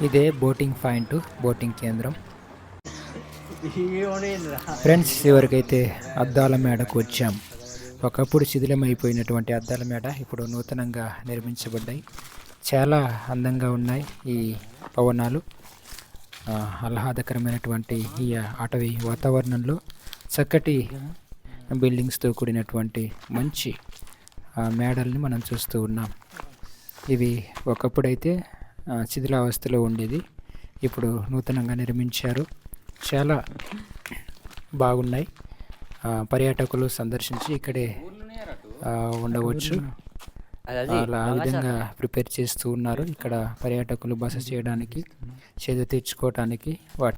ఇదే boating point, boating కేంద్రం. Friends, చివరికైతే అద్దాల మేడకు వచ్చాం. ఒకప్పుడు శిథిలమైపోయినటువంటి అద్దాల మేడ ఇప్పుడు నూతనంగా నిర్మించబడ్డాయి. చాలా అందంగా ఉన్నాయి ఈ భవనాలు. ఆహ్లాదకరమైనటువంటి ఈ అటవీ వాతావరణంలో చక్కటి బిల్డింగ్స్తో కూడినటువంటి మంచి మేడల్ని మనం చూస్తూ ఉన్నాం. ఇవి ఒకప్పుడైతే శిథిలావస్థలో ఉండేది, ఇప్పుడు నూతనంగా నిర్మించారు. చాలా బాగున్నాయి. పర్యాటకులు సందర్శించి ఇక్కడే ఉండవచ్చు. అలా ఆ విధంగా ప్రిపేర్ చేస్తూ ఉన్నారు. ఇక్కడ పర్యాటకులు బస చేయడానికి, చేదు తీర్చుకోవడానికి వాటి